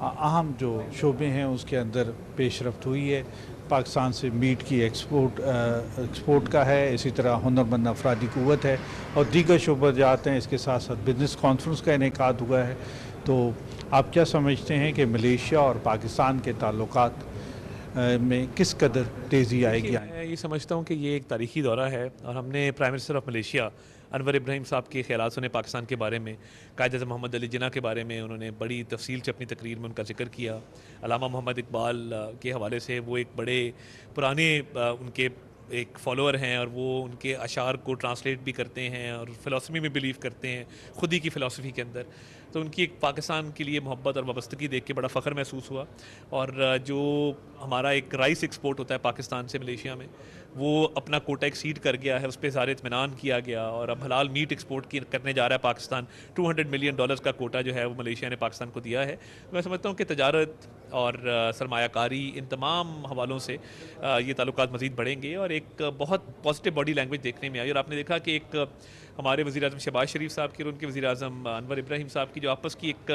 اہم جو شعبے ہیں اس کے اندر پیش رفت ہوئی ہے۔ پاکستان سے میٹ کی ایکسپورٹ کا ہے، اسی طرح ہنرمند افرادی قوت ہے اور دیگر شعبہ جات ہیں۔ اس کے ساتھ ساتھ بزنس کانفرنس کا انعقاد ہوا ہے۔ تو آپ کیا سمجھتے ہیں کہ ملیشیا اور پاکستان کے تعلقات میں کس قدر تیزی آئے گی؟ میں یہ سمجھتا ہوں کہ یہ ایک تاریخی دورہ ہے اور ہم نے پرائم منسٹر آف ملیشیا انور ابراہیم صاحب کے خیالات سنے پاکستان کے بارے میں۔ قائد اعظم محمد علی جناح کے بارے میں انہوں نے بڑی تفصیل سے اپنی تقریر میں ان کا ذکر کیا۔ علامہ محمد اقبال کے حوالے سے وہ ایک بڑے پرانے ان کے ایک فالوور ہیں اور وہ ان کے اشعار کو ٹرانسلیٹ بھی کرتے ہیں اور فلسفی میں بلیو کرتے ہیں، خودی کی فلسفی کے اندر۔ تو ان کی ایک پاکستان کے لیے محبت اور وابستگی دیکھ کے بڑا فخر محسوس ہوا۔ اور جو ہمارا ایک رائس ایکسپورٹ ہوتا ہے پاکستان سے ملیشیا میں، وہ اپنا کوٹا ایکسیڈ کر گیا ہے، اس پہ اظہار اطمینان کیا گیا اور اب حلال میٹ ایکسپورٹ کرنے جا رہا ہے پاکستان۔ $200 ملین کا کوٹا جو ہے وہ ملیشیا نے پاکستان کو دیا ہے۔ میں سمجھتا ہوں کہ تجارت اور سرمایہ کاری ان تمام حوالوں سے یہ تعلقات مزید بڑھیں گے اور ایک بہت پازیٹیو باڈی لینگویج دیکھنے میں آئی۔ اور آپ نے دیکھا کہ ایک ہمارے وزیر اعظم شہباز شریف صاحب کی اور ان کے وزیر اعظم انور ابراہیم صاحب کی جو آپس کی ایک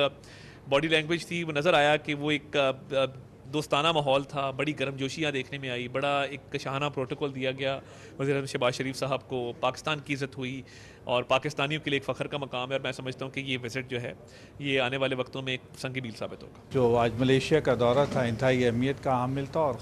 باڈی لینگویج تھی، وہ نظر آیا کہ وہ ایک دوستانہ ماحول تھا، بڑی گرم جوشیاں دیکھنے میں آئی، بڑا ایک شاہانہ پروٹوکول دیا گیا وزیر اعظم شہباز شریف صاحب کو، پاکستان کی عزت ہوئی اور پاکستانیوں کے لیے ایک فخر کا مقام ہے۔ اور میں سمجھتا ہوں کہ یہ وزٹ جو ہے یہ آنے والے وقتوں میں ایک سنگ میل ثابت ہوگا۔ جو آج ملیشیا کا دورہ تھا انتہائی اہمیت کا حامل تھا اور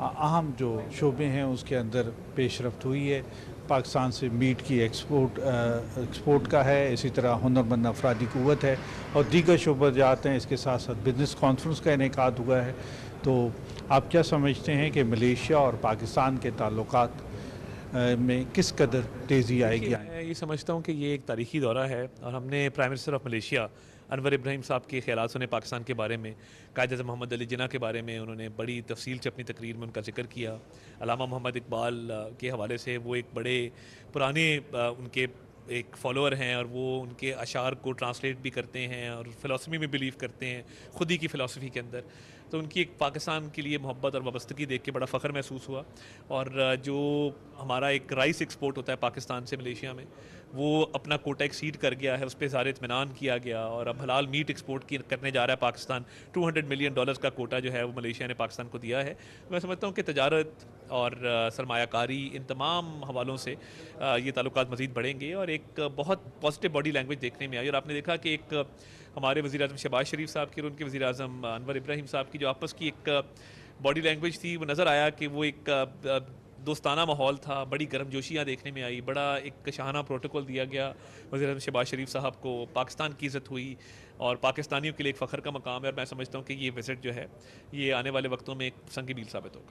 اہم جو شعبے ہیں اس کے اندر پیش رفت ہوئی ہے۔ پاکستان سے میٹ کی ایکسپورٹ کا ہے، اسی طرح ہنرمند افرادی قوت ہے اور دیگر شعبہ جات ہیں۔ اس کے ساتھ ساتھ بزنس کانفرنس کا انعقاد ہوا ہے۔ تو آپ کیا سمجھتے ہیں کہ ملیشیا اور پاکستان کے تعلقات میں کس قدر تیزی آئے گی؟ میں یہ سمجھتا ہوں کہ یہ ایک تاریخی دورہ ہے اور ہم نے پرائم منسٹر آف ملیشیا انور ابراہیم صاحب کے خیالات سنے پاکستان کے بارے میں۔ قائد اعظم محمد علی جناح کے بارے میں انہوں نے بڑی تفصیل سے اپنی تقریر میں ان کا ذکر کیا۔ علامہ محمد اقبال کے حوالے سے وہ ایک بڑے پرانے ان کے ایک فالوور ہیں اور وہ ان کے اشعار کو ٹرانسلیٹ بھی کرتے ہیں اور فلسفی میں بلیو کرتے ہیں، خودی کی فلسفی کے اندر۔ تو ان کی ایک پاکستان کے لیے محبت اور وابستگی دیکھ کے بڑا فخر محسوس ہوا۔ اور جو ہمارا ایک رائس ایکسپورٹ ہوتا ہے پاکستان سے ملیشیا میں، وہ اپنا کوٹا ایکسیڈ کر گیا ہے، اس پہ اظہار اطمینان کیا گیا اور اب حلال میٹ ایکسپورٹ کرنے جا رہا ہے پاکستان۔ $200 ملین کا کوٹا جو ہے وہ ملیشیا نے پاکستان کو دیا ہے۔ میں سمجھتا ہوں کہ تجارت اور سرمایہ کاری ان تمام حوالوں سے یہ تعلقات مزید بڑھیں گے اور ایک بہت پازیٹیو باڈی لینگویج دیکھنے میں آئی۔ اور آپ نے دیکھا کہ ایک ہمارے وزیر اعظم شہباز شریف صاحب کی اور ان کے وزیر اعظم انور ابراہیم صاحب کی جو آپس کی ایک باڈی لینگویج تھی، وہ نظر آیا کہ وہ ایک دوستانہ ماحول تھا، بڑی گرم جوشیاں دیکھنے میں آئی، بڑا ایک شاہانہ پروٹوکول دیا گیا وزیر اعظم شہباز شریف صاحب کو، پاکستان کی عزت ہوئی اور پاکستانیوں کے لیے ایک فخر کا مقام ہے۔ اور میں سمجھتا ہوں کہ یہ وزٹ جو ہے یہ آنے والے وقتوں میں ایک سنگ میل ثابت ہوگا۔